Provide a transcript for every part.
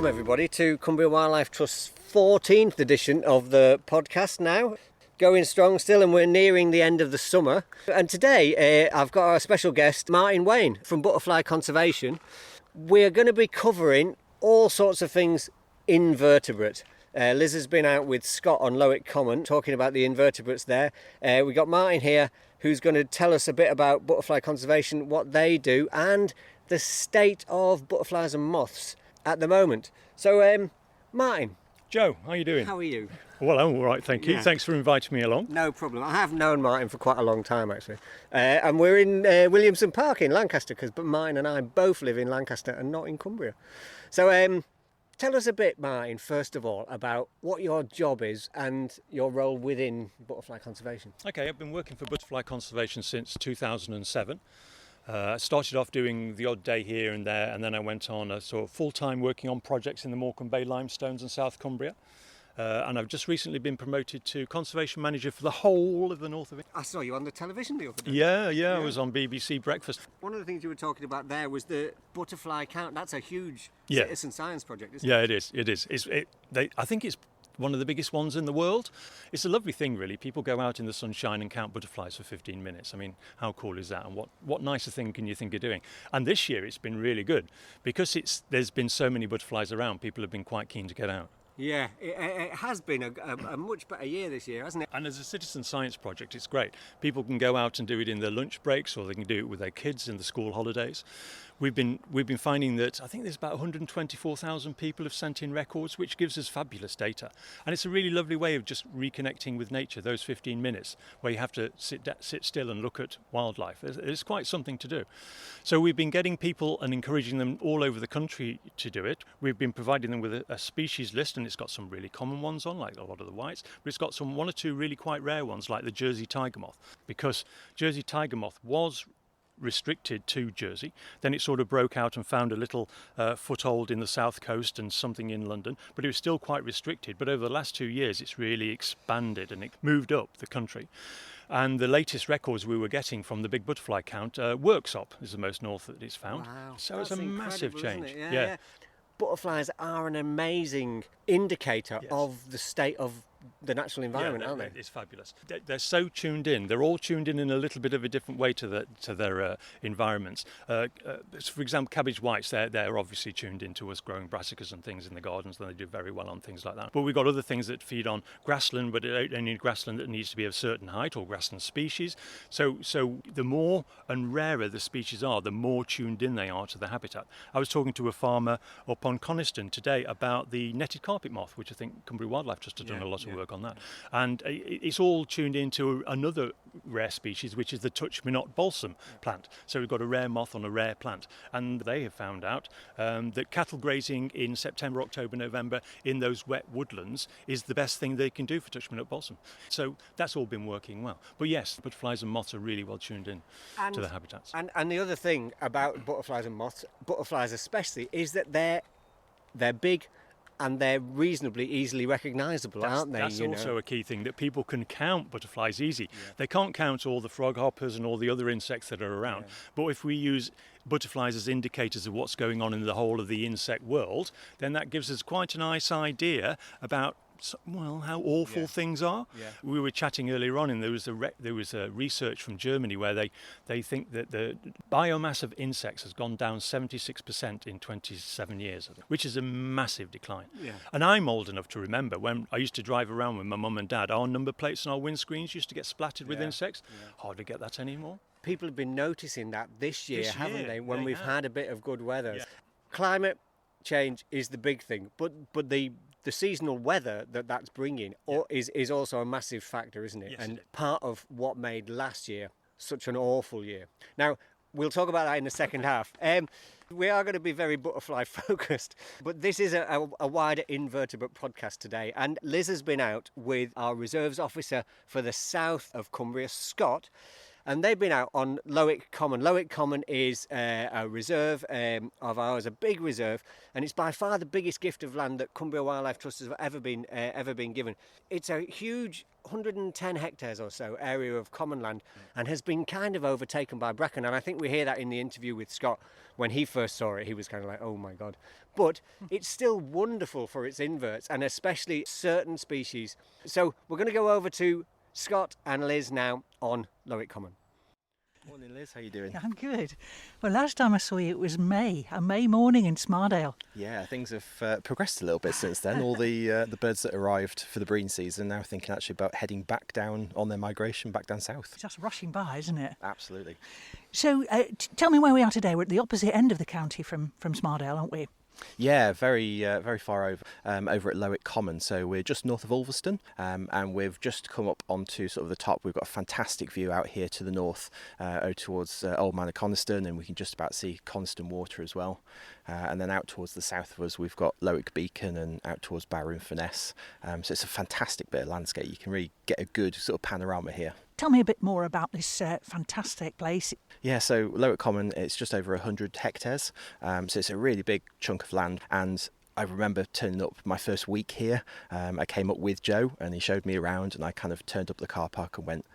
Welcome everybody to Cumbria Wildlife Trust's 14th edition of the podcast now. Going strong still, and we're nearing the end of the summer. And today I've got a special guest, Martin Wain from Butterfly Conservation. We're going to be covering all sorts of things invertebrate. Liz has been out with Scott on Lowick Common talking about the invertebrates there. We got Martin here who's going to tell us a bit about butterfly conservation, what they do, and the state of butterflies and moths at the moment. So, Martin. Joe, how are you doing? How are you? Well, I'm all right, thank you. Yeah. Thanks for inviting me along. No problem. I have known Martin for quite a long time, actually. And we're in Williamson Park in Lancaster, because Martin and I both live in Lancaster and not in Cumbria. So, tell us a bit, Martin, first of all, about what your job is and your role within butterfly conservation. Okay, I've been working for butterfly conservation since 2007. I started off doing the odd day here and there, and then I went on a sort of full-time working on projects in the Morecambe Bay limestones and South Cumbria. And I've just recently been promoted to conservation manager for the whole of the north of England. I saw you on the television the other day. Yeah, I was on BBC Breakfast. One of the things you were talking about there was the butterfly count. That's a huge Yeah. citizen science project, isn't Yeah, it? it is. I think it's one of the biggest ones in the world. It's a lovely thing, really. People go out in the sunshine and count butterflies for 15 minutes. I mean, how cool is that? And what nicer thing can you think of doing? And this year it's been really good because there's been so many butterflies around. People have been quite keen to get out. Yeah, it has been a much better year this year, hasn't it? And as a citizen science project, it's great. People can go out and do it in their lunch breaks, or they can do it with their kids in the school holidays. We've been finding that I think there's about 124,000 people have sent in records, which gives us fabulous data. And it's a really lovely way of just reconnecting with nature, those 15 minutes where you have to sit still and look at wildlife. It's quite something to do. So we've been getting people and encouraging them all over the country to do it. We've been providing them with a species list, and it's got some really common ones on, like a lot of the whites, but it's got one or two really quite rare ones, like the Jersey tiger moth, because Jersey tiger moth was restricted to Jersey. Then it sort of broke out and found a little foothold in the south coast and something in London, but it was still quite restricted. But over the last 2 years it's really expanded and it moved up the country. And the latest records we were getting from the big butterfly count, Worksop is the most north that it's found. Wow. So it's a massive change. Isn't it? Yeah. Butterflies are an amazing indicator of the state of the natural environment, aren't they? It's fabulous. They're so tuned in. They're all tuned in a little bit of a different way to their environments. For example, cabbage whites, they're obviously tuned into us growing brassicas and things in the gardens, and they do very well on things like that. But we've got other things that feed on grassland, but only grassland that needs to be of a certain height, or grassland species. So the more and rarer the species are, the more tuned in they are to the habitat. I was talking to a farmer up on Coniston today about the netted carpet moth, which I think Cumbria Wildlife Trust have done a lot of work on that. And it's all tuned into another rare species, which is the touch-me-not balsam plant. So we've got a rare moth on a rare plant. And they have found out that cattle grazing in September, October, November in those wet woodlands is the best thing they can do for touch-me-not balsam. So that's all been working well. But yes, butterflies and moths are really well tuned in to the habitats. And the other thing about butterflies and moths, butterflies especially, is that they're big and they're reasonably easily recognisable, aren't they? That's also a key thing, that people can count butterflies easy. Yeah. They can't count all the frog hoppers and all the other insects that are around. Yeah. But if we use butterflies as indicators of what's going on in the whole of the insect world, then that gives us quite a nice idea about how awful things are. Yeah. We were chatting earlier on, and there was a research from Germany where they think that the biomass of insects has gone down 76% in 27 years, which is a massive decline. Yeah. And I'm old enough to remember when I used to drive around with my mum and dad, our number plates and our windscreens used to get splattered with insects. Yeah. Hardly get that anymore. People have been noticing that this year, haven't they, when we've had a bit of good weather. Yeah. Climate change is the big thing, but the seasonal weather that's bringing is also a massive factor, isn't it? Yes, and part of what made last year such an awful year. Now, we'll talk about that in the second half. We are going to be very butterfly focused, but this is a wider invertebrate podcast today. And Liz has been out with our reserves officer for the south of Cumbria, Scott, and they've been out on Lowick Common. Lowick Common is a reserve of ours, a big reserve, and it's by far the biggest gift of land that Cumbria Wildlife Trust has ever been given. It's a huge 110 hectares or so area of common land and has been kind of overtaken by bracken, and I think we hear that in the interview with Scott. When he first saw it, he was kind of like, oh my god. But it's still wonderful for its inverts, and especially certain species. So we're going to go over to Scott and Liz now on Lowick Common. Morning, Liz. How you doing? I'm good. Well, last time I saw you, it was a May morning in Smaردale. Yeah, things have progressed a little bit since then. All the birds that arrived for the breeding season now thinking actually about heading back down on their migration back down south. It's just rushing by, isn't it? Absolutely. So tell me where we are today. We're at the opposite end of the county from Smaردale, aren't we? Yeah, very far over at Lowick Common. So we're just north of Ulverston, and we've just come up onto sort of the top. We've got a fantastic view out here to the north, towards Old Manor Coniston, and we can just about see Coniston Water as well. And then out towards the south of us, we've got Lowick Beacon, and out towards Barrow and Furness. So it's a fantastic bit of landscape. You can really get a good sort of panorama here. Tell me a bit more about this fantastic place. Yeah, so Lowick Common, it's just over 100 hectares, so it's a really big chunk of land. And I remember turning up my first week here. I came up with Joe and he showed me around, and I kind of turned up the car park and went,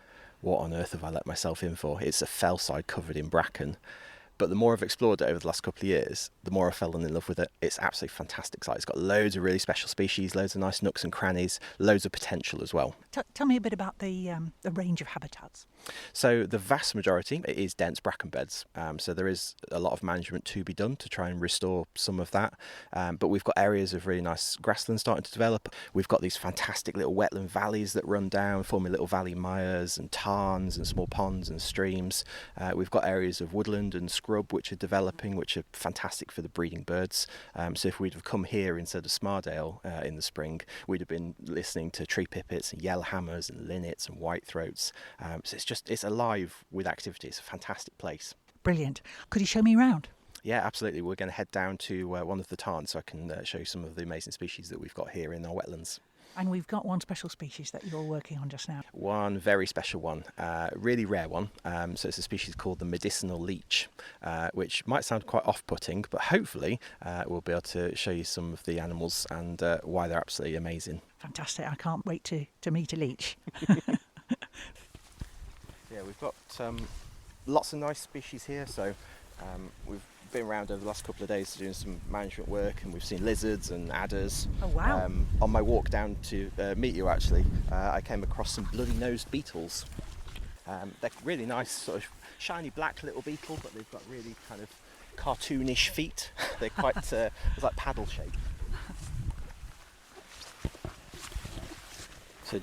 what on earth have I let myself in for? It's a fellside covered in bracken. But the more I've explored it over the last couple of years, the more I've fallen in love with it. It's absolutely fantastic site. It's got loads of really special species, loads of nice nooks and crannies, loads of potential as well. Tell me a bit about the range of habitats. So the vast majority is dense bracken beds. So there is a lot of management to be done to try and restore some of that. But we've got areas of really nice grassland starting to develop. We've got these fantastic little wetland valleys that run down, forming little valley mires and tarns and small ponds and streams. We've got areas of woodland and scrub which are developing, which are fantastic for the breeding birds. So if we'd have come here instead of Smaردale in the spring, we'd have been listening to tree pipits and yellowhammers and linnets and whitethroats. So it's alive with activity. It's a fantastic place. Brilliant. Could you show me around? Yeah, absolutely. We're going to head down to one of the tarns so I can show you some of the amazing species that we've got here in our wetlands. And we've got one special species that you're working on just now. One very special one, really rare one. So it's a species called the medicinal leech, which might sound quite off-putting, but hopefully we'll be able to show you some of the animals and why they're absolutely amazing. Fantastic. I can't wait to meet a leech. Yeah, we've got lots of nice species here. So we've been around over the last couple of days doing some management work, and we've seen lizards and adders. Oh wow. On my walk down to meet you actually, I came across some bloody-nosed beetles. They're really nice, sort of shiny black little beetle, but they've got really kind of cartoonish feet. They're quite it's like paddle shaped. So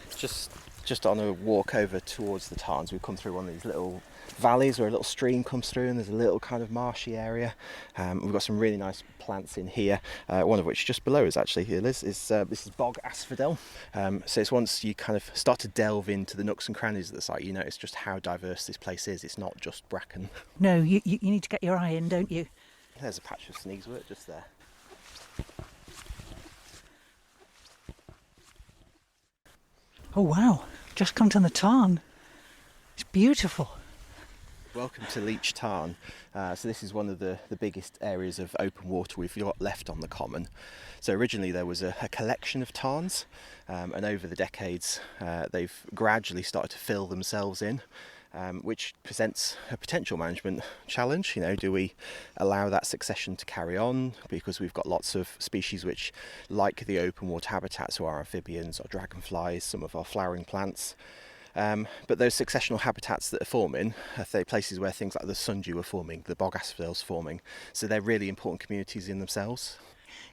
just on a walk over towards the tarns, we've come through one of these little valleys where a little stream comes through, and there's a little kind of marshy area. We've got some really nice plants in here, one of which just below us actually here, Liz, is this is bog asphodel. So it's once you kind of start to delve into the nooks and crannies of the site, you notice just how diverse this place is. It's not just bracken. No, you need to get your eye in, don't you? There's a patch of sneezewort just there. Oh wow, just come to the tarn. It's beautiful. Welcome to Leech Tarn. So this is one of the biggest areas of open water we've got left on the common. So originally there was a collection of tarns, and over the decades they've gradually started to fill themselves in, which presents a potential management challenge. You know, do we allow that succession to carry on? Because we've got lots of species which like the open water habitats, so our amphibians, our dragonflies, some of our flowering plants. But those successional habitats that are forming are places where things like the sundew are forming, the bog asphodel's forming. So they're really important communities in themselves.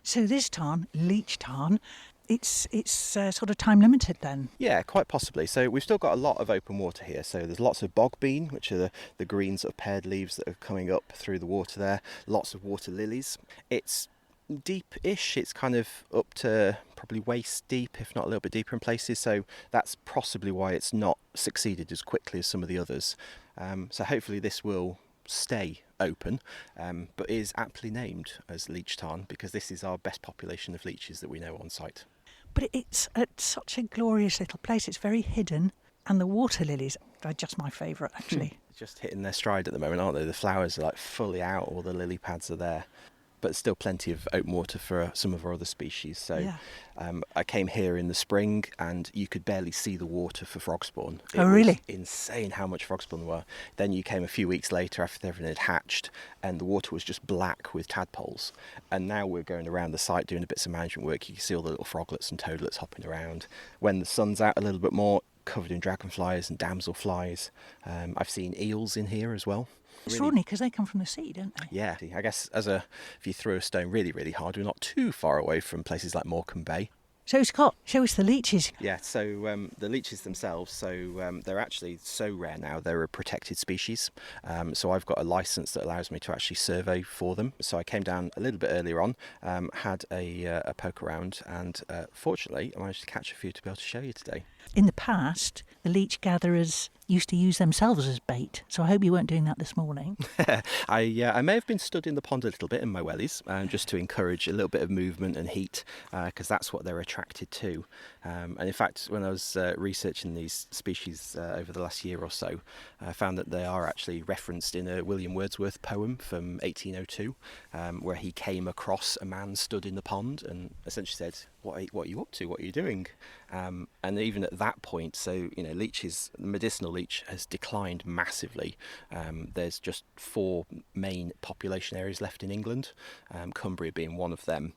So this tarn, Leech Tarn, it's sort of time limited then? Yeah, quite possibly. So we've still got a lot of open water here. So there's lots of bog bean, which are the green sort of paired leaves that are coming up through the water there. Lots of water lilies. It's deep-ish. It's kind of up to probably waist deep, if not a little bit deeper in places. So that's possibly why it's not succeeded as quickly as some of the others. So hopefully this will stay open, but is aptly named as Leech Tarn because this is our best population of leeches that we know on site. But it's at such a glorious little place. It's very hidden, and the water lilies are just my favourite actually. just hitting their stride at the moment, aren't they? The flowers are like fully out, all the lily pads are there. But still plenty of open water for some of our other species. So Yeah. I came here in the spring and you could barely see the water for frog spawn. It Oh, really? was insane how much frog spawn there were. Then you came a few weeks later after everything had hatched and the water was just black with tadpoles. And now we're going around the site doing bits of management work. You can see all the little froglets and toadlets hopping around. When the sun's out a little bit more, covered in dragonflies and damselflies. I've seen eels in here as well. Extraordinary, because they come from the sea, don't they? Yeah, I guess if you throw a stone really, really hard, we're not too far away from places like Morecambe Bay. So, Scott, show us the leeches. Yeah, so the leeches themselves, they're actually so rare now, they're a protected species. So I've got a licence that allows me to actually survey for them. So I came down a little bit earlier on, had a poke around, and fortunately I managed to catch a few to be able to show you today. In the past, the leech gatherers used to use themselves as bait, so I hope you weren't doing that this morning. I may have been stood in the pond a little bit in my wellies, just to encourage a little bit of movement and heat, because that's what they're attracted to. And in fact, when I was researching these species over the last year or so, I found that they are actually referenced in a William Wordsworth poem from 1802, where he came across a man stood in the pond and essentially said, what are you up to? What are you doing? And even at that point, so, leeches, the medicinal leech has declined massively. There's just 4 main population areas left in England, Cumbria being one of them.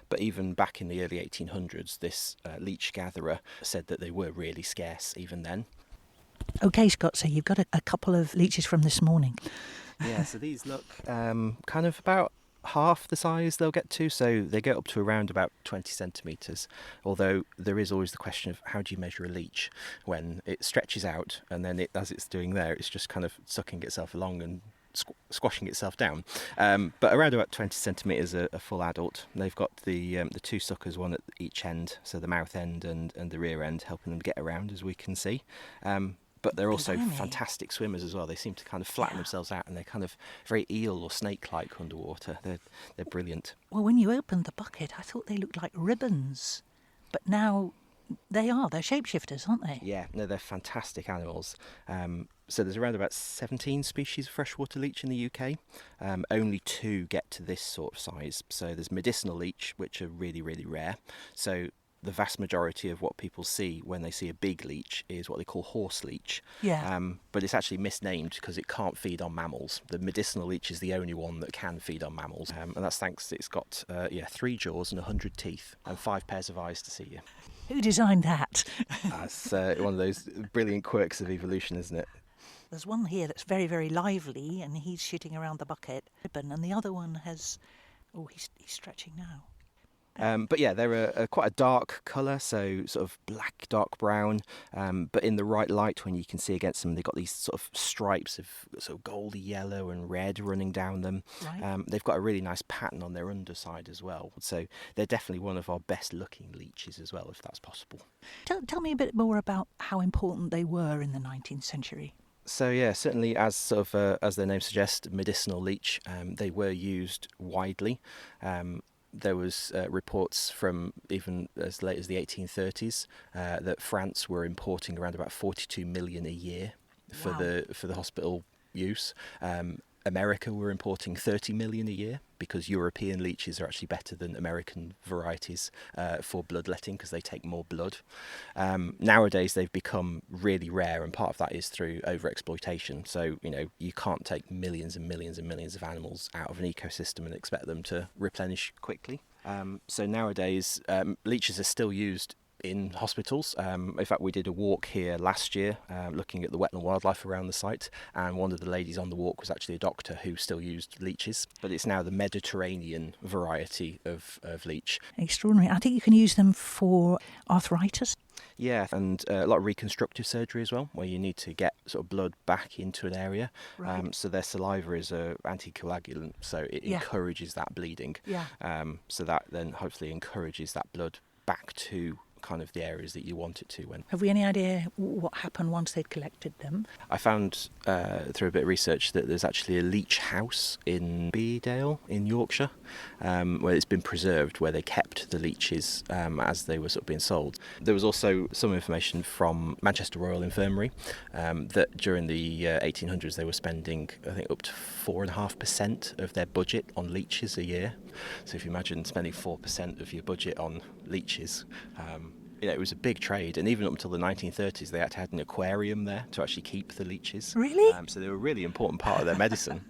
But even back in the early 1800s, this leech gatherer said that they were really scarce even then. OK, Scott, so you've got a couple of leeches from this morning. Yeah, so these look kind of about half the size they'll get to, so they get up to around about 20 centimetres, although there is always the question of how do you measure a leech when it stretches out and then as it's doing there, it's just kind of sucking itself along and squashing itself down. But around about 20 centimetres a full adult. They've got the 2 suckers, one at each end, so the mouth end and the rear end, helping them get around, as we can see. But they're also fantastic swimmers as well. They seem to kind of flatten themselves out and they're kind of very eel or snake-like underwater. They're brilliant. Well, when you opened the bucket, I thought they looked like ribbons. But now they're shapeshifters, aren't they? Yeah, no, they're fantastic animals. So there's around about 17 species of freshwater leech in the UK. Only 2 get to this sort of size. So there's medicinal leech, which are really, really rare. So the vast majority of what people see when they see a big leech is what they call horse leech. Yeah. But it's actually misnamed because it can't feed on mammals. The medicinal leech is the only one that can feed on mammals. And that's thanks it's got 3 jaws and 100 teeth and 5 pairs of eyes to see you. Who designed that? That's one of those brilliant quirks of evolution, isn't it? There's one here that's very, very lively and he's shooting around the bucket. And the other one has... Oh, he's stretching now. But yeah, they're quite a dark colour, so sort of black, dark brown. But in the right light, when you can see against them, they've got these sort of stripes of sort of goldy yellow and red running down them. Right. They've got a really nice pattern on their underside as well. So they're definitely one of our best looking leeches as well, if that's possible. Tell me a bit more about how important they were in the 19th century. So yeah, certainly as sort of as their name suggests, medicinal leech, they were used widely. There was reports from even as late as the 1830s that France were importing around about 42 million a year for the hospital use. America were importing 30 million a year because European leeches are actually better than American varieties for bloodletting because they take more blood. Nowadays they've become really rare, and part of that is through overexploitation. So, you can't take millions and millions and millions of animals out of an ecosystem and expect them to replenish quickly. So nowadays leeches are still used in hospitals. In fact, we did a walk here last year looking at the wetland wildlife around the site, and one of the ladies on the walk was actually a doctor who still used leeches, but it's now the Mediterranean variety of leech. Extraordinary. I think you can use them for arthritis. Yeah, and a lot of reconstructive surgery as well, where you need to get sort of blood back into an area. Right. So their saliva is an anticoagulant, so it encourages that bleeding. Yeah. So that then hopefully encourages that blood back to kind of the areas that you want it to. When Have we any idea what happened once they'd collected them? I found through a bit of research that there's actually a leech house in Beedale in Yorkshire, where it's been preserved, where they kept the leeches as they were sort of being sold. There was also some information from Manchester Royal Infirmary that during the 1800s they were spending, I think, up to 4.5% of their budget on leeches a year. So if you imagine spending 4% of your budget on leeches, it was a big trade, and even up until the 1930s they had to have an aquarium there to actually keep the leeches. Really? So they were a really important part of their medicine.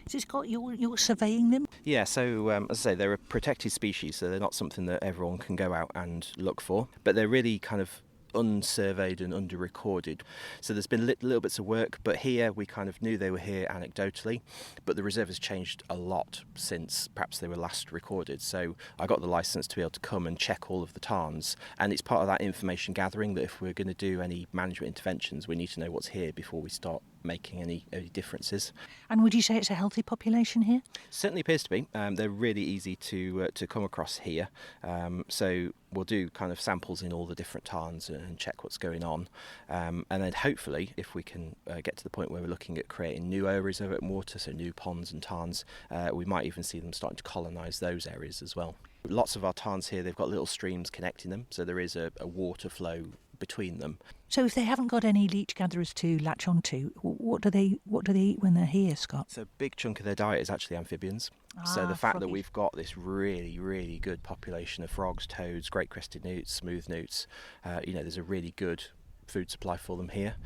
So Scott, you're surveying them? Yeah, so as I say, they're a protected species, so they're not something that everyone can go out and look for, but they're really kind of unsurveyed and under-recorded. So there's been little bits of work, but here we kind of knew they were here anecdotally, but the reserve has changed a lot since perhaps they were last recorded. So I got the licence to be able to come and check all of the tarns, and it's part of that information gathering that if we're going to do any management interventions, we need to know what's here before we start making any differences. And would you say it's a healthy population here? Certainly appears to be. They're really easy to come across here. So we'll do kind of samples in all the different tarns and check what's going on. And then hopefully, if we can get to the point where we're looking at creating new areas of open water, so new ponds and tarns, we might even see them starting to colonise those areas as well. Lots of our tarns here, they've got little streams connecting them, so there is a water flow between them. So if they haven't got any leech gatherers to latch onto, what do they eat when they're here, Scott? So a big chunk of their diet is actually amphibians. So the fact that we've got this really, really good population of frogs, toads, great crested newts, smooth newts, there's a really good food supply for them here.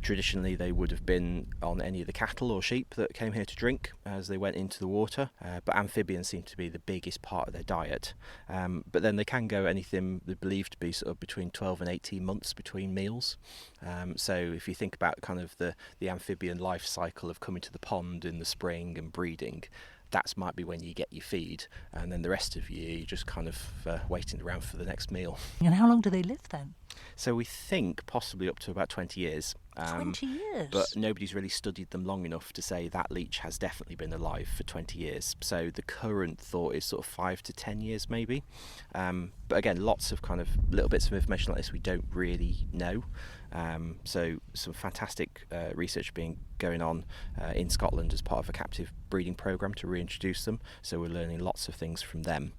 Traditionally they would have been on any of the cattle or sheep that came here to drink as they went into the water, but amphibians seem to be the biggest part of their diet. But then they can go anything they're believed to be sort of between 12 and 18 months between meals. So if you think about kind of the amphibian life cycle of coming to the pond in the spring and breeding, that might be when you get your feed, and then the rest of the year you're just kind of waiting around for the next meal. And how long do they live then? So we think possibly up to about 20 years. 20 years? But nobody's really studied them long enough to say that leech has definitely been alive for 20 years. So the current thought is sort of 5 to 10 years maybe. But again, lots of kind of little bits of information like this we don't really know. So some fantastic research going on in Scotland as part of a captive breeding programme to reintroduce them. So we're learning lots of things from them.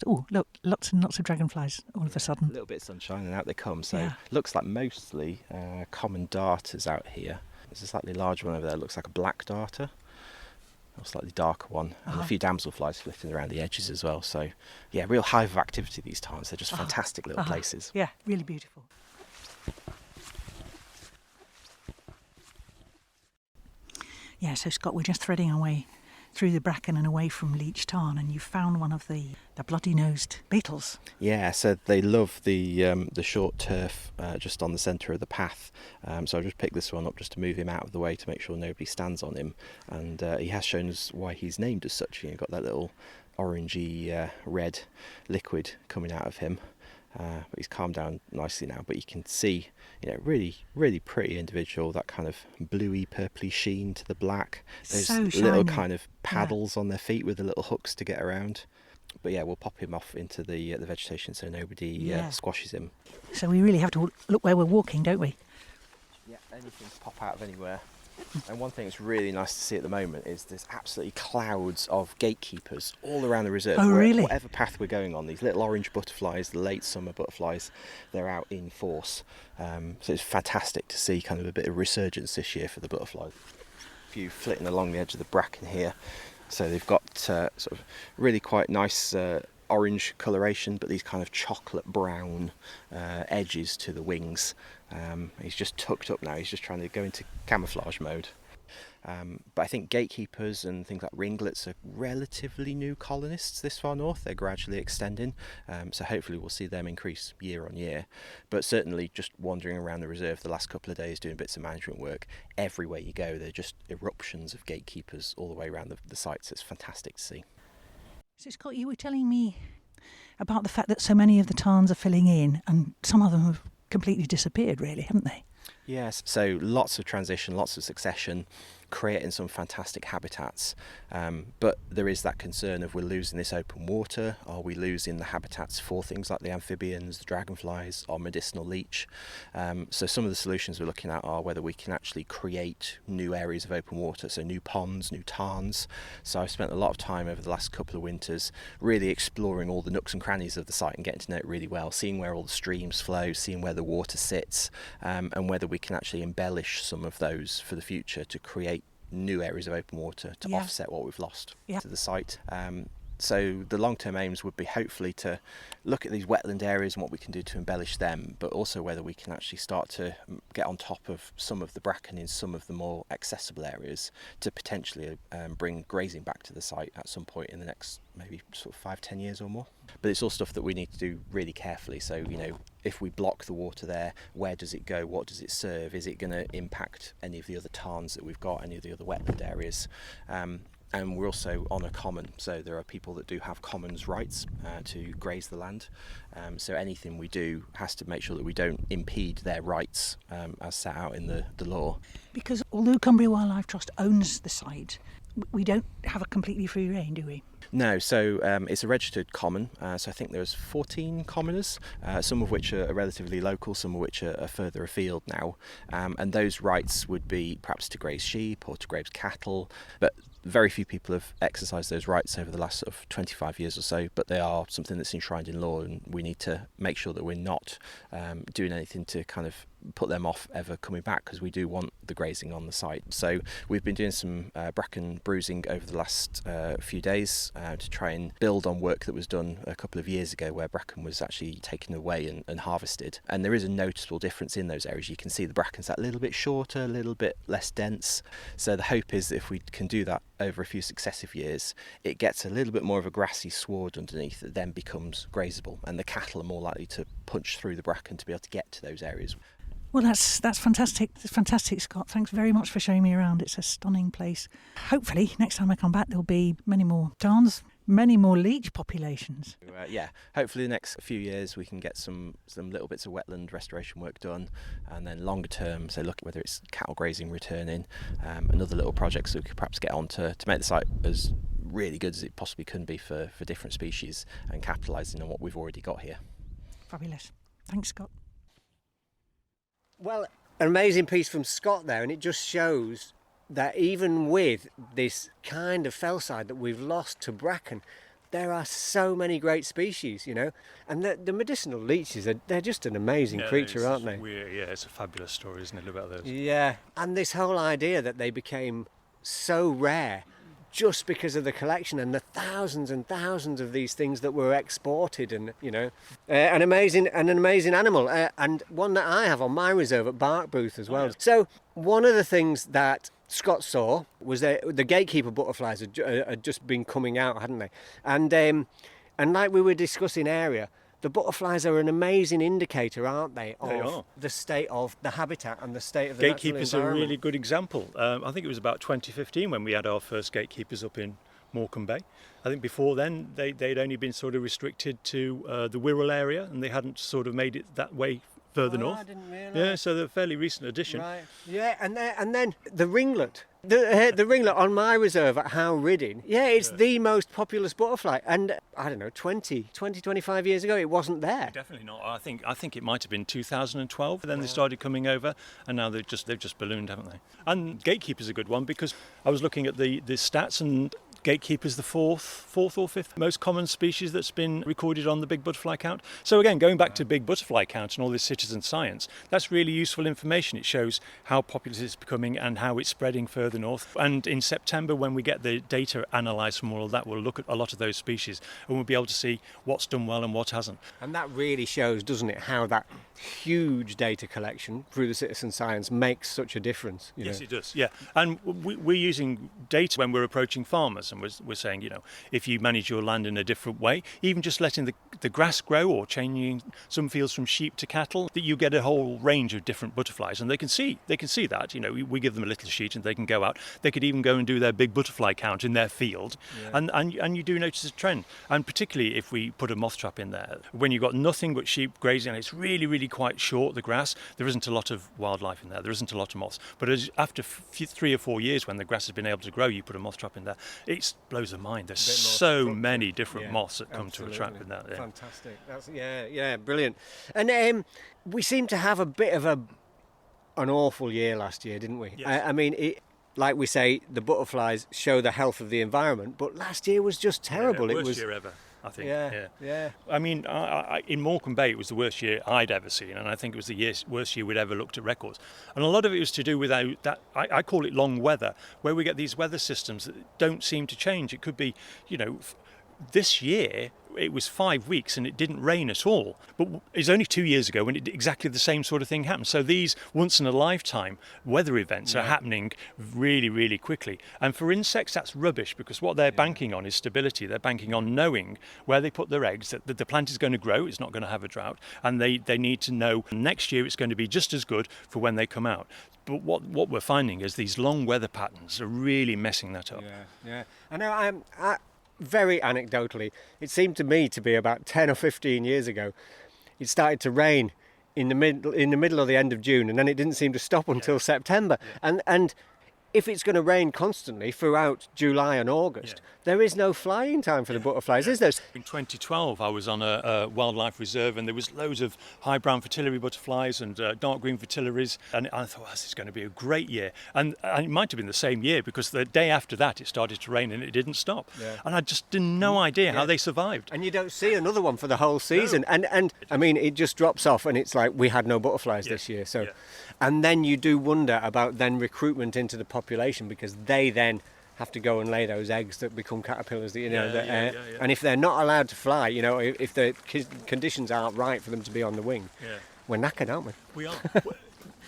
Oh, look, lots and lots of dragonflies all of a sudden. A little bit of sunshine and out they come. So Yeah. looks like mostly common darters out here. There's a slightly larger one over there, looks like a black darter. Or a slightly darker one. And a few damselflies flitting around the edges as well. So yeah, real hive of activity these times. They're just fantastic little places. Yeah, really beautiful. Yeah, so Scott, we're just threading our way through the bracken and away from Leech Tarn, and you found one of the bloody-nosed beetles. Yeah, so they love the short turf just on the centre of the path. So I just picked this one up just to move him out of the way to make sure nobody stands on him. And he has shown us why he's named as such. You've got that little orangey red liquid coming out of him. But he's calmed down nicely now. But you can see, really, really pretty individual. That kind of bluey, purpley sheen to the black. Those So little shiny. kind of paddles on their feet with the little hooks to get around. But yeah, we'll pop him off into the vegetation so nobody squashes him. So we really have to look where we're walking, don't we? Yeah, anything to pop out of anywhere. And one thing that's really nice to see at the moment is there's absolutely clouds of gatekeepers all around the reserve. Oh, really? Whatever path we're going on, these little orange butterflies, the late summer butterflies, they're out in force. So it's fantastic to see kind of a bit of resurgence this year for the butterflies. A few flitting along the edge of the bracken here. So they've got sort of really quite nice orange coloration, but these kind of chocolate brown edges to the wings. He's just tucked up now, he's just trying to go into camouflage mode. But I think gatekeepers and things like ringlets are relatively new colonists this far north. They're gradually extending, so hopefully we'll see them increase year on year. But certainly just wandering around the reserve the last couple of days doing bits of management work, everywhere you go there are just eruptions of gatekeepers all the way around the sites. It's fantastic to see. So Scott, you were telling me about the fact that so many of the tarns are filling in, and some of them have completely disappeared, really, haven't they? Yes, so lots of transition, lots of succession. creating some fantastic habitats. But there is that concern of we're losing this open water. Are we losing the habitats for things like the amphibians, the dragonflies, or medicinal leech? So some of the solutions we're looking at are whether we can actually create new areas of open water, so new ponds, new tarns. So I've spent a lot of time over the last couple of winters really exploring all the nooks and crannies of the site and getting to know it really well, seeing where all the streams flow, seeing where the water sits, and whether we can actually embellish some of those for the future to create new areas of open water to offset what we've lost to the site. So the long-term aims would be hopefully to look at these wetland areas and what we can do to embellish them, but also whether we can actually start to get on top of some of the bracken in some of the more accessible areas to potentially bring grazing back to the site at some point in the next maybe sort of 5-10 years or more. But it's all stuff that we need to do really carefully. So, you know, if we block the water there, where does it go? What does it serve? Is it going to impact any of the other tarns that we've got, any of the other wetland areas? And we're also on a common, so there are people that do have commons rights to graze the land. So anything we do has to make sure that we don't impede their rights as set out in the law. Because although Cumbria Wildlife Trust owns the site, we don't have a completely free rein, do we? No, so it's a registered common, so I think there's 14 commoners, some of which are relatively local, some of which are further afield now, and those rights would be perhaps to graze sheep or to graze cattle, but very few people have exercised those rights over the last sort of 25 years or so, but they are something that's enshrined in law, and we need to make sure that we're not doing anything to kind of put them off ever coming back, because we do want the grazing on the site. So we've been doing some bracken bruising over the last few days to try and build on work that was done a couple of years ago where bracken was actually taken away and harvested, and there is a noticeable difference in those areas. You can see the bracken's a little bit shorter, a little bit less dense. So the hope is that if we can do that over a few successive years, it gets a little bit more of a grassy sward underneath that then becomes grazable, and the cattle are more likely to punch through the bracken to be able to get to those areas. Well, that's fantastic. It's fantastic, Scott. Thanks very much for showing me around. It's a stunning place. Hopefully, next time I come back, there'll be many more tarns, many more leech populations. Hopefully the next few years we can get some little bits of wetland restoration work done, and then longer term, so look at whether it's cattle grazing returning, and other little projects that we could perhaps get on to make the site as really good as it possibly can be for different species, and capitalising on what we've already got here. Fabulous. Thanks, Scott. Well, an amazing piece from Scott there, and it just shows that even with this kind of fellside that we've lost to bracken, there are so many great species, you know, and the medicinal leeches, they're just an amazing creature, aren't they? It's a fabulous story, isn't it, about those? Yeah, and this whole idea that they became so rare just because of the collection and the thousands and thousands of these things that were exported, and you know, an amazing animal, and one that I have on my reserve at Barkbooth as well. So one of the things that Scott saw was that the gatekeeper butterflies had just been coming out, hadn't they? And like we were discussing earlier, the butterflies are an amazing indicator, aren't they, of the state of the habitat and the state of the natural environment. Gatekeepers are a really good example. I think it was about 2015 when we had our first gatekeepers up in Morecambe Bay. I think before then they'd only been sort of restricted to the Wirral area, and they hadn't sort of made it that way further north. I didn't realise. Yeah, so they're a fairly recent addition. Right. Yeah, and then the ringlet. The ringlet on my reserve at Howe Ridding. Yeah, it's the most populous butterfly. And I don't know, 25 years ago, it wasn't there. Definitely not. I think it might have been 2012. Then they started coming over, and now they've just ballooned, haven't they? And gatekeeper's a good one, because I was looking at the stats, and gatekeeper's the fourth or fifth most common species that's been recorded on the Big Butterfly Count. So again, going back to Big Butterfly Count and all this citizen science, that's really useful information. It shows how populous it's becoming and how it's spreading further north. And in September, when we get the data analysed from all of that, we'll look at a lot of those species, and we'll be able to see what's done well and what hasn't. And that really shows, doesn't it, how that huge data collection through the citizen science makes such a difference. Yes, it does, yeah. And we're using data when we're approaching farmers. experts, and we're saying, if you manage your land in a different way, even just letting the grass grow or changing some fields from sheep to cattle, that you get a whole range of different butterflies, and they can see that. We give them a little sheet and they can go out. They could even go and do their big butterfly count in their field, and you do notice a trend. And particularly if we put a moth trap in there, when you've got nothing but sheep grazing and it's really, really quite short, the grass, there isn't a lot of wildlife in there. There isn't a lot of moths. But after 3 or 4 years, when the grass has been able to grow, you put a moth trap in there, it blows the mind. There's so many different moths that come to a trap in that. Yeah. Fantastic. That's brilliant. And we seem to have a bit of an awful year last year, didn't we? Yes. I mean, like we say, the butterflies show the health of the environment, but last year was just terrible. Worst year ever, I think. Yeah. I mean, in Morecambe Bay, it was the worst year I'd ever seen, and I think it was the worst year we'd ever looked at records. And a lot of it was to do with that, I call it long weather, where we get these weather systems that don't seem to change. It could be, this year it was 5 weeks and it didn't rain at all. But it's only 2 years ago when exactly the same sort of thing happened. So these once-in-a-lifetime weather events are happening really, really quickly. And for insects, that's rubbish, because what they're banking on is stability. They're banking on knowing where they put their eggs, that the plant is going to grow, it's not going to have a drought, and they need to know next year it's going to be just as good for when they come out. But what we're finding is these long weather patterns are really messing that up. Yeah. I know. Very anecdotally, it seemed to me to be about 10 or 15 years ago, it started to rain in the middle of the end of June, and then it didn't seem to stop until September. And if it's going to rain constantly throughout July and August, there is no flying time for the butterflies, is there? In 2012, I was on a wildlife reserve, and there was loads of high brown fritillary butterflies and dark green fritillaries, and I thought, this is going to be a great year. And it might have been the same year, because the day after that it started to rain and it didn't stop. And I just had no idea how they survived. And you don't see another one for the whole season. No. And I mean, it just drops off, and it's like we had no butterflies this year. So, and then you do wonder about then recruitment into the population, because they then have to go and lay those eggs that become caterpillars. And if they're not allowed to fly, if the conditions aren't right for them to be on the wing, we're knackered, aren't we? We are.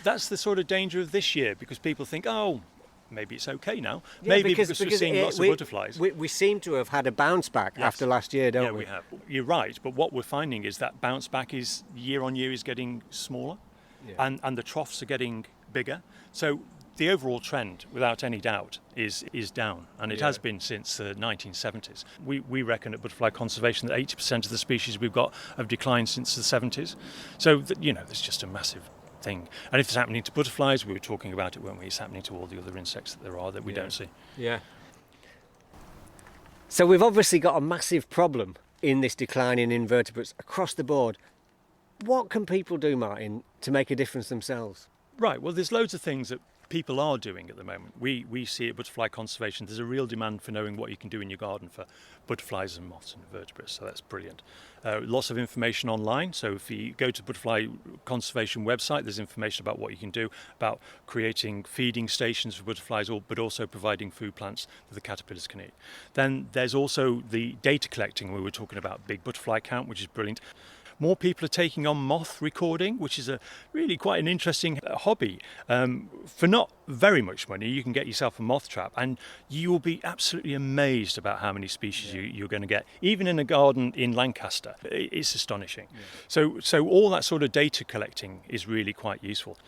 That's the sort of danger of this year, because people think, maybe it's okay now. Maybe because we're seeing lots of butterflies. We seem to have had a bounce back after last year, don't we? Yeah, we have. You're right, but what we're finding is that bounce back is year on year is getting smaller, and the troughs are getting bigger. So the overall trend, without any doubt, is down, and it has been since the 1970s. We reckon at Butterfly Conservation that 80% of the species we've got have declined since the 70s. So, there's just a massive thing. And if it's happening to butterflies, we were talking about it, weren't we? It's happening to all the other insects that there are that we don't see. Yeah. So we've obviously got a massive problem in this decline in invertebrates across the board. What can people do, Martin, to make a difference themselves? Right, well, there's loads of things that people are doing at the moment. We see at Butterfly Conservation there's a real demand for knowing what you can do in your garden for butterflies and moths and invertebrates, so that's brilliant. Lots of information online, so if you go to Butterfly Conservation website, there's information about what you can do, about creating feeding stations for butterflies, but also providing food plants that the caterpillars can eat. Then there's also the data collecting, we were talking about big butterfly count, which is brilliant. More people are taking on moth recording, which is really quite an interesting hobby. For not very much money, you can get yourself a moth trap, and you will be absolutely amazed about how many species you're going to get. Even in a garden in Lancaster, it's astonishing. So all that sort of data collecting is really quite useful.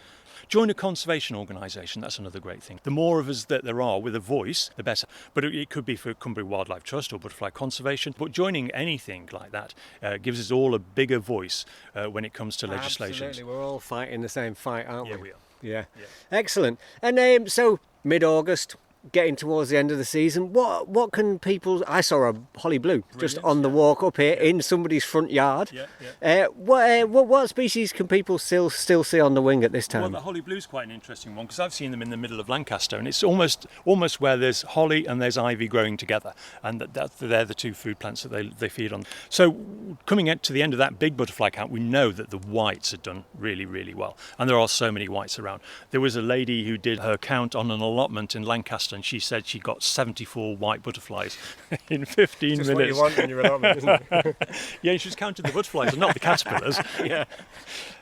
Join a conservation organisation, that's another great thing. The more of us that there are with a voice, the better. But it could be for Cumbria Wildlife Trust or Butterfly Conservation. But joining anything like that gives us all a bigger voice when it comes to legislation. Absolutely, we're all fighting the same fight, aren't we? Yeah, we are. Yeah. Excellent. And so, mid-August, getting towards the end of the season, what can people... I saw a holly blue just on the walk up here in somebody's front yard. What species can people still see on the wing at this time? Well, the holly blue is quite an interesting one, because I've seen them in the middle of Lancaster, and it's almost where there's holly and there's ivy growing together, and they're the two food plants that they feed on. So coming to the end of that big butterfly count, we know that the whites have done really, really well, and there are so many whites around. There was a lady who did her count on an allotment in Lancaster and she said she got 74 white butterflies in 15 Just minutes. what you want in your allotment, isn't it? Yeah, she was counting the butterflies and not the caterpillars. Yeah.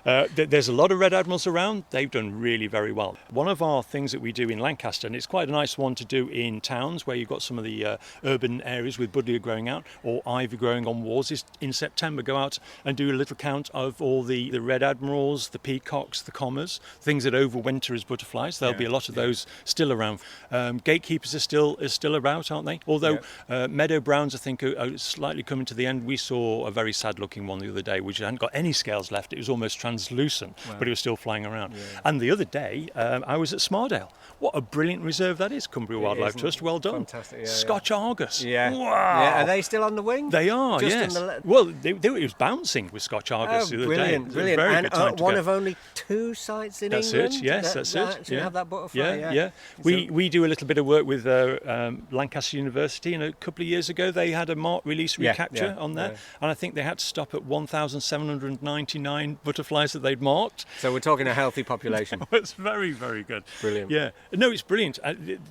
There's a lot of red admirals around. They've done really very well. One of our things that we do in Lancaster, and it's quite a nice one to do in towns where you've got some of the urban areas with buddleia growing out or ivy growing on walls, is in September go out and do a little count of all the red admirals, the peacocks, the commas, things that overwinter as butterflies. There'll be a lot of those still around. Gatekeepers are still about, aren't they? Although meadow browns, I think, are slightly coming to the end. We saw a very sad-looking one the other day, which hadn't got any scales left. It was almost translucent, but it was still flying around. Yeah. And the other day, I was at Smardale. What a brilliant reserve that is, Cumbria Wildlife Trust. Well done. Fantastic. Yeah, Scotch Argus. Yeah. Wow. Yeah. Are they still on the wing? They are, Just yes. in the Well, it was bouncing with Scotch Argus the other brilliant, day. brilliant. Very And good time to one go. of only 2 sites in That's England. it, yes, that's it. Actually have that butterfly. Yeah. We do a little bit of work with Lancaster University, and a couple of years ago they had a mark release recapture on there, and I think they had to stop at 1,799 butterflies that they'd marked. So we're talking a healthy population. It's very, very good. Brilliant. Yeah. No, it's brilliant.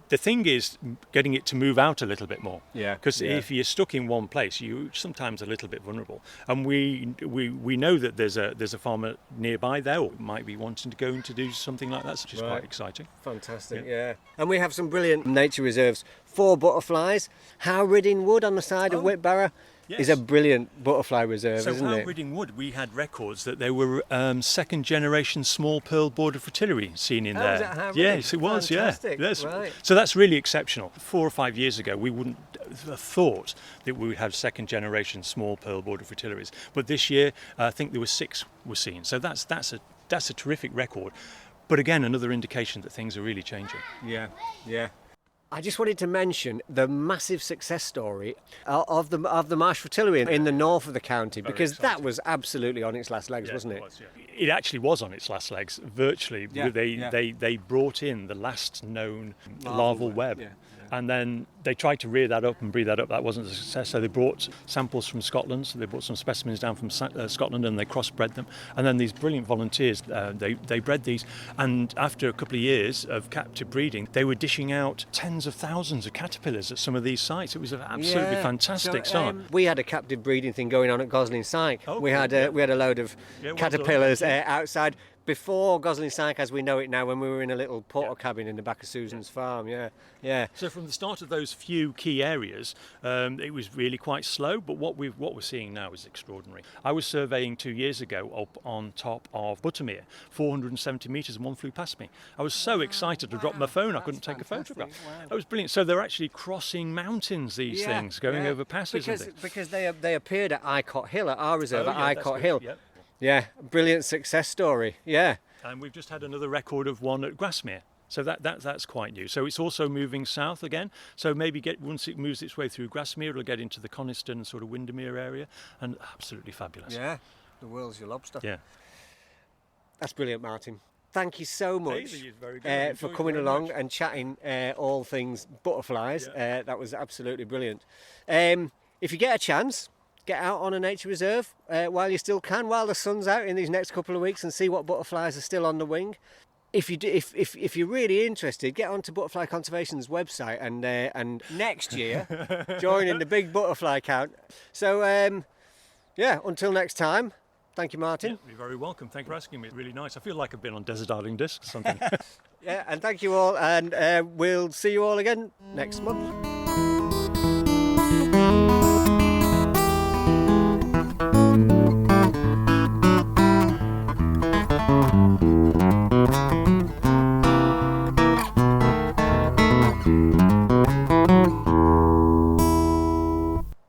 The thing is getting it to move out a little bit more. Yeah. Because if you're stuck in one place, you're sometimes a little bit vulnerable. And we know that there's a farmer nearby there, or might be wanting to go in to do something like that, which is quite exciting. Fantastic, yeah. And we have some brilliant nature reserves for butterflies. Howridding Wood on the side of Whitbarrow is a brilliant butterfly reserve, isn't it? So Howridding Wood, we had records that there were second generation small pearl bordered fritillary seen in there. Was it Howridding? Yes, it was. Fantastic. Yeah. Yes. Right. So that's really exceptional. 4 or 5 years ago, we wouldn't have thought that we would have second generation small pearl bordered fritillaries. But this year, I think there were 6 were seen. So that's a terrific record. But again, another indication that things are really changing. Yeah. I just wanted to mention the massive success story of the marsh fritillary in the north of the county, because that was absolutely on its last legs, wasn't it? It actually was on its last legs, virtually. They brought in the last known larval web. Yeah. And then they tried to rear that up and breed that up. That wasn't a success. So they brought samples from Scotland. So they brought some specimens down from Scotland and they crossbred them. And then these brilliant volunteers, they bred these. And after a couple of years of captive breeding, they were dishing out tens of thousands of caterpillars at some of these sites. It was an absolutely fantastic start. We had a captive breeding thing going on at Gosling Syke. We had a load of caterpillars outside. Before Gosling Syke as we know it now, when we were in a little porter cabin in the back of Susan's farm, So from the start of those few key areas, it was really quite slow, but what we're seeing now is extraordinary. I was surveying 2 years ago up on top of Buttermere, 470 metres, and one flew past me. I was so excited to drop my phone, I couldn't take a photograph. Wow. That was brilliant. So they're actually crossing mountains, these things, going over passes. Because they appeared at Icot Hill, at our reserve at Icot Hill. Yep. Yeah, brilliant success story. Yeah. And we've just had another record of one at Grasmere. So that's quite new. So it's also moving south again. So maybe once it moves its way through Grasmere, it'll get into the Coniston and sort of Windermere area, and absolutely fabulous. Yeah, the world's your lobster. Yeah. That's brilliant, Martin. Thank you so much for coming along and chatting all things butterflies. Yeah. That was absolutely brilliant. If you get a chance, get out on a nature reserve while you still can, while the sun's out in these next couple of weeks, and see what butterflies are still on the wing. If you're really interested, get onto Butterfly Conservation's website and next year join in the big butterfly count. So until next time, thank you, Martin. Yeah, you're very welcome. Thank you for asking me. It's really nice. I feel like I've been on Desert Darling Disc or something. Yeah, and thank you all, and we'll see you all again next month.